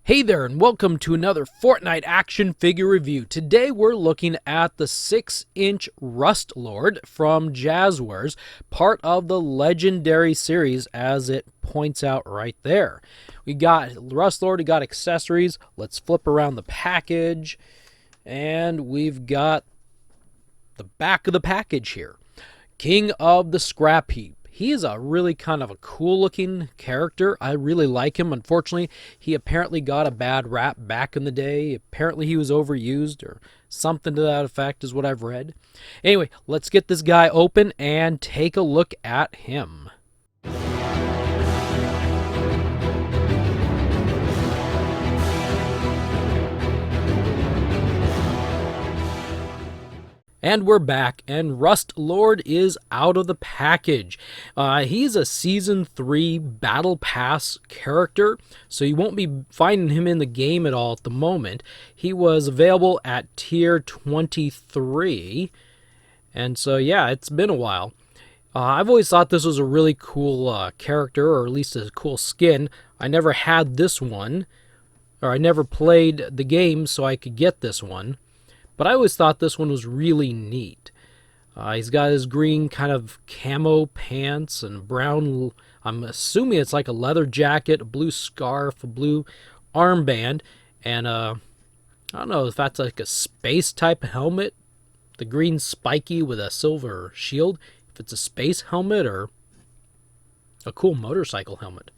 Hey there, and welcome to another Fortnite action figure review. Today we're looking at the 6-inch Rust Lord from Jazwares, part of the Legendary Series, as it points out right there. We got Rust Lord, we got accessories. Let's flip around the package, and we've got the back of the package here. King of the Scrap Heap. He is a really kind of a cool looking character. I really like him. Unfortunately, he apparently got a bad rap back in the day. Apparently he was overused or something to that effect is what I've read. Anyway, let's get this guy open and take a look at him. And we're back, and Rust Lord is out of the package. He's a Season 3 Battle Pass character, so you won't be finding him in the game at all at the moment. He was available at Tier 23, and so yeah, it's been a while. I've always thought this was a really cool character, or at least a cool skin. I never had this one, or I never played the game so I could get this one. But I always thought this one was really neat. He's got his green kind of camo pants and brown, I'm assuming it's like a leather jacket, a blue scarf, a blue armband, and I don't know if that's like a space type helmet. The green spiky with a silver shield. If it's a space helmet or a cool motorcycle helmet.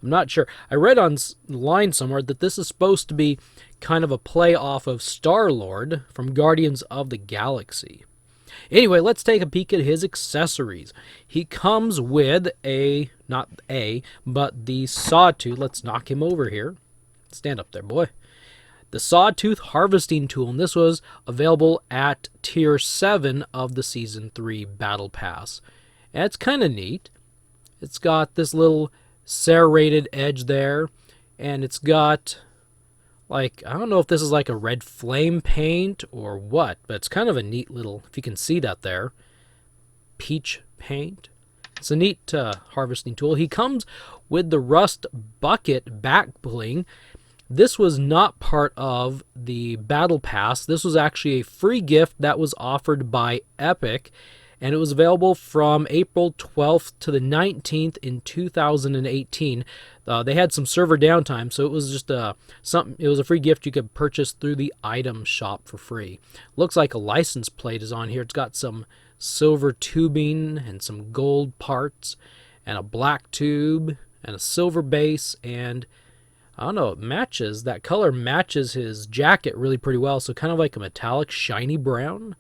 I'm not sure. I read online somewhere that this is supposed to be kind of a play off of Star-Lord from Guardians of the Galaxy. Anyway, let's take a peek at his accessories. He comes with but the Sawtooth. Let's knock him over here. Stand up there, boy. The Sawtooth harvesting tool, and this was available at Tier 7 of the Season 3 Battle Pass. And it's kind of neat. It's got this little serrated edge there, and it's got like, I don't know if this is like a red flame paint or what, but it's kind of a neat little, if you can see that there, peach paint. It's a neat harvesting tool. He comes with the Rust Bucket back bling. This was not part of the Battle Pass. This was actually a free gift that was offered by Epic, and it was available from April 12th to the 19th in 2018. They had some server downtime, so it was just it was a free gift you could purchase through the item shop for free. Looks like a license plate is on here. It's got some silver tubing and some gold parts and a black tube and a silver base, and I don't know, it matches, that color matches his jacket really pretty well, so kind of like a metallic shiny brown.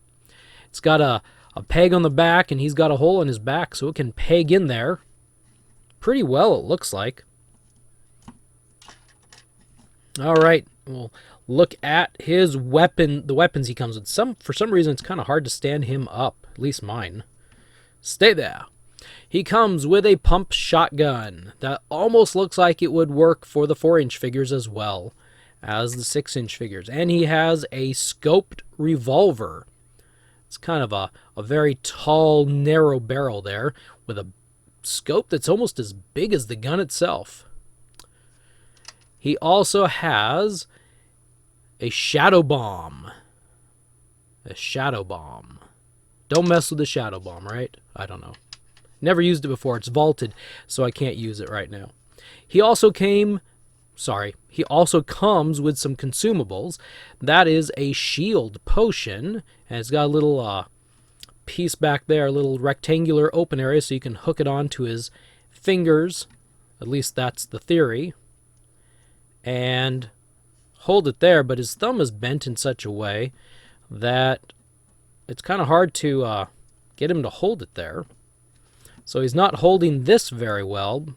It's got a peg on the back, and he's got a hole in his back, so it can peg in there pretty well, it looks like. All right, we'll look at his weapon, the weapons he comes with. For some reason, it's kind of hard to stand him up, at least mine. Stay there. He comes with a pump shotgun that almost looks like it would work for the 4-inch figures as well as the 6-inch figures. And he has a scoped revolver. It's kind of a very tall, narrow barrel there with a scope that's almost as big as the gun itself. He also has a shadow bomb. A shadow bomb. Don't mess with the shadow bomb, right? I don't know. Never used it before. It's vaulted, so I can't use it right now. He also comes with some consumables. That is a shield potion, and it's got a little piece back there, a little rectangular open area, so you can hook it onto his fingers. At least that's the theory. And hold it there, but his thumb is bent in such a way that it's kind of hard to get him to hold it there. So he's not holding this very well.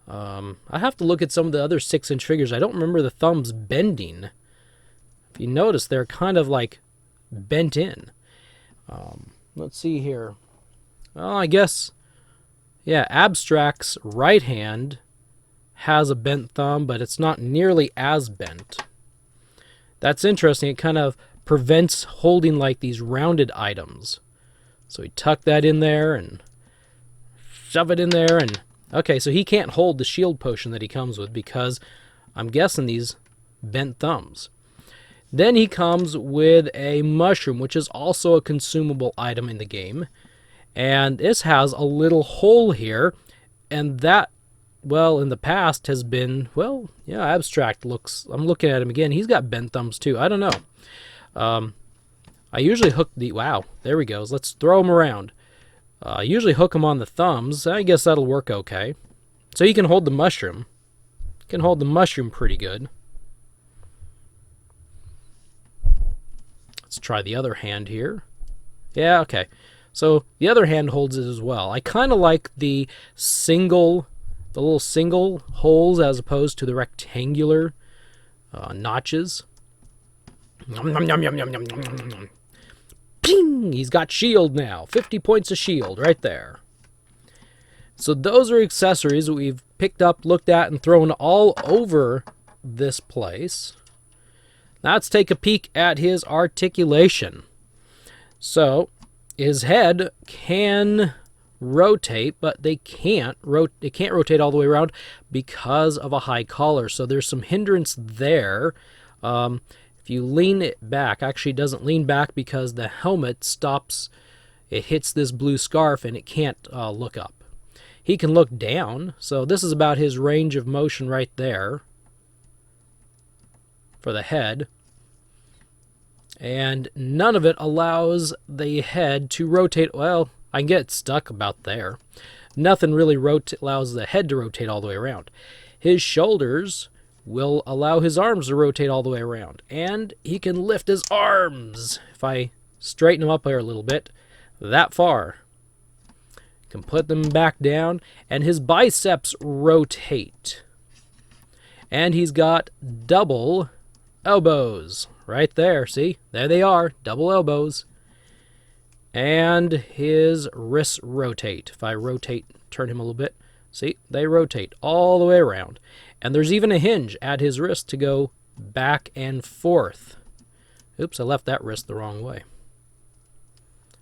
I have to look at some of the other 6-inch figures. I don't remember the thumbs bending. If you notice, they're kind of like bent in. Let's see here. Well, I guess, yeah, Abstract's right hand has a bent thumb, but it's not nearly as bent. That's interesting. It kind of prevents holding like these rounded items. So we tuck that in there and shove it in there, and okay, so he can't hold the shield potion that he comes with because I'm guessing these bent thumbs. Then he comes with a mushroom, which is also a consumable item in the game. And this has a little hole here, and that, well, in the past has been, well, yeah, abstract looks. I'm looking at him again. He's got bent thumbs too. I don't know. I usually hook the, wow, there he goes. Let's throw him around. I usually hook him on the thumbs. I guess that'll work okay. So he can hold the mushroom. Can hold the mushroom pretty good. Let's try the other hand here. Yeah, okay. So the other hand holds it as well. I kind of like the little single holes as opposed to the rectangular notches. Nom, nom, nom, nom, nom, nom, nom, nom. Ping! He's got shield now. 50 points of shield right there. So those are accessories that we've picked up, looked at, and thrown all over this place. Now let's take a peek at his articulation. So his head can rotate, but they can't rotate all the way around because of a high collar. So there's some hindrance there. If you lean it back, actually it doesn't lean back because the helmet stops. It hits this blue scarf and it can't look up. He can look down, so this is about his range of motion right there for the head. And none of it allows the head to rotate. Well, I can get stuck about there. Nothing really allows the head to rotate all the way around. His shoulders will allow his arms to rotate all the way around. And he can lift his arms. If I straighten him up there a little bit, that far. Can put them back down, and his biceps rotate. And he's got double elbows right there. See? There they are. Double elbows. And his wrists rotate. If I turn him a little bit, see? They rotate all the way around. And there's even a hinge at his wrist to go back and forth. Oops, I left that wrist the wrong way.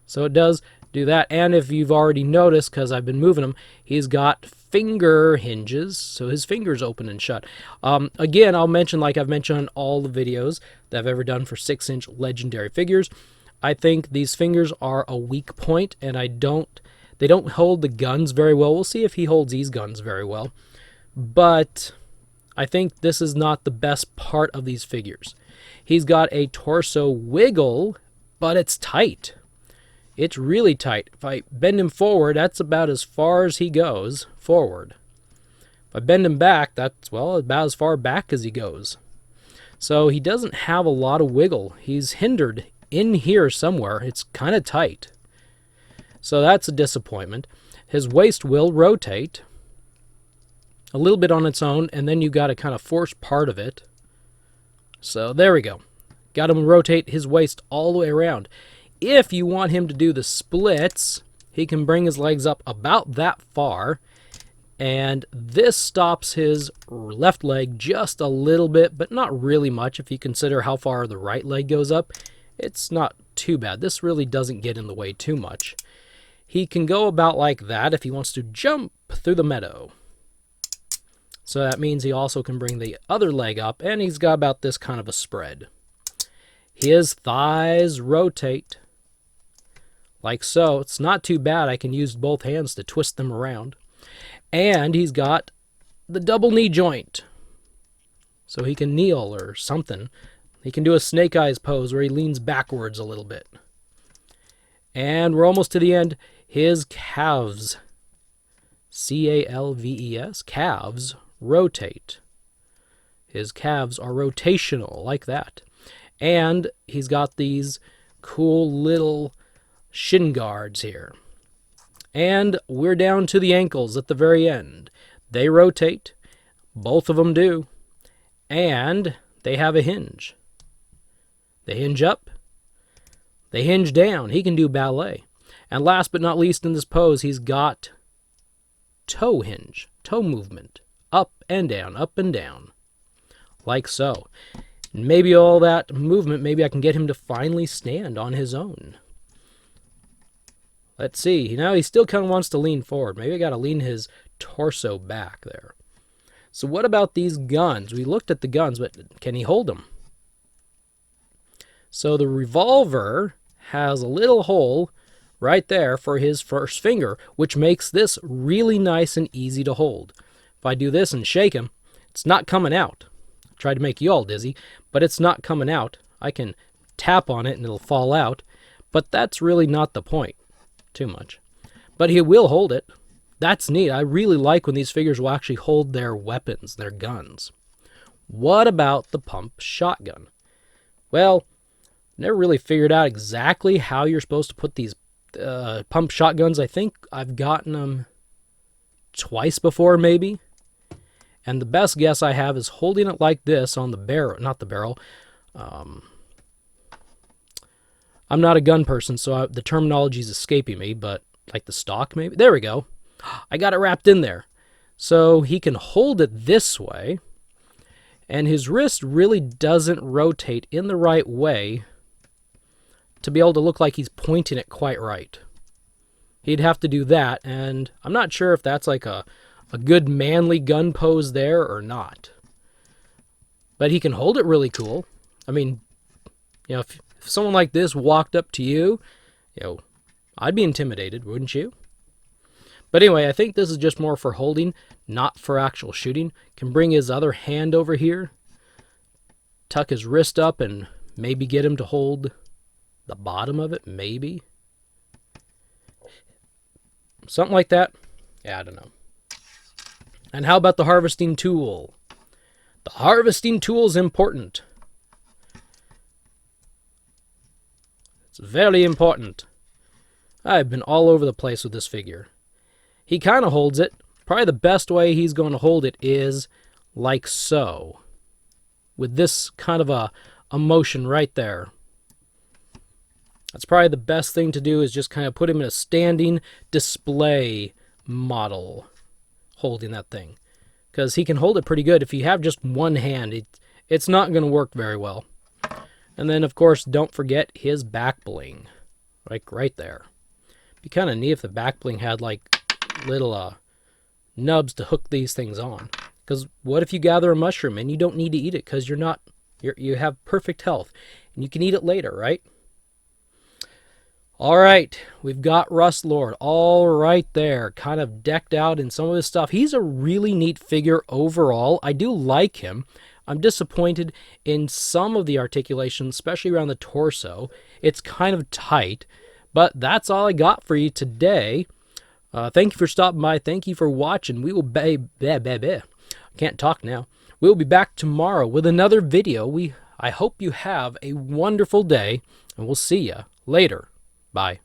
So it does do that. And if you've already noticed, because I've been moving him, he's got finger hinges, so his fingers open and shut. Again, I'll mention, like I've mentioned on all the videos that I've ever done for 6-inch legendary figures, I think these fingers are a weak point, and they don't hold the guns very well. We'll see if he holds these guns very well. But I think this is not the best part of these figures. He's got a torso wiggle, but it's tight. It's really tight. If I bend him forward, that's about as far as he goes forward. If I bend him back, that's, well, about as far back as he goes. So he doesn't have a lot of wiggle. He's hindered in here somewhere. It's kind of tight. So that's a disappointment. His waist will rotate a little bit on its own, and then you got to kind of force part of it. So there we go. Got him to rotate his waist all the way around. If you want him to do the splits, he can bring his legs up about that far, and this stops his left leg just a little bit, but not really much. If you consider how far the right leg goes up, it's not too bad. This really doesn't get in the way too much. He can go about like that if he wants to jump through the meadow. So that means he also can bring the other leg up, and he's got about this kind of a spread. His thighs rotate like so. It's not too bad. I can use both hands to twist them around. And he's got the double knee joint. So he can kneel or something. He can do a snake eyes pose where he leans backwards a little bit. And we're almost to the end. His calves, C-A-L-V-E-S, calves rotate. His calves are rotational like that. And he's got these cool little shin guards here. And we're down to the ankles at the very end. They rotate. Both of them do. And they have a hinge. They hinge up. They hinge down. He can do ballet. And last but not least in this pose, he's got toe hinge, toe movement. Up and down, like so. Maybe all that movement, maybe I can get him to finally stand on his own. Let's see. Now he still kind of wants to lean forward. Maybe I got to lean his torso back there. So what about these guns? We looked at the guns, but can he hold them? So the Revolver has a little hole right there for his first finger, which makes this really nice and easy to hold. If I do this and shake him, it's not coming out. I tried to make you all dizzy, but it's not coming out. I can tap on it and it'll fall out, but that's really not the point too much. But he will hold it. That's neat. I really like when these figures will actually hold their weapons, their guns. What about the pump shotgun? Well, never really figured out exactly how you're supposed to put these pump shotguns. I think I've gotten them twice before, maybe. And the best guess I have is holding it like this on the barrel, not the barrel. I'm not a gun person, so the terminology is escaping me, but like the stock maybe? There we go. I got it wrapped in there. So he can hold it this way, and his wrist really doesn't rotate in the right way to be able to look like he's pointing it quite right. He'd have to do that, and I'm not sure if that's like a good manly gun pose there or not. But he can hold it really cool. I mean, if someone like this walked up to you, I'd be intimidated, wouldn't you? But anyway, I think this is just more for holding, not for actual shooting. Can bring his other hand over here, tuck his wrist up, and maybe get him to hold the bottom of it, maybe. Something like that. Yeah, I don't know. And how about the harvesting tool? The harvesting tool is important. It's very important. I've been all over the place with this figure. He kind of holds it. Probably the best way he's going to hold it is like so. With this kind of a motion right there. That's probably the best thing to do, is just kind of put him in a standing display model holding that thing. Because he can hold it pretty good. If you have just one hand, it's not going to work very well. And then, of course, don't forget his back bling. Like right there. It'd be kind of neat if the back bling had like little nubs to hook these things on. Because what if you gather a mushroom and you don't need to eat it because you have perfect health and you can eat it later, right? All right, we've got Rust Lord all right there, kind of decked out in some of his stuff. He's a really neat figure overall. I do like him. I'm disappointed in some of the articulation, especially around the torso. It's kind of tight, but that's all I got for you today. Thank you for stopping by. Thank you for watching. We will can't talk now. We'll be back tomorrow with another video. I hope you have a wonderful day, and we'll see you later. Bye.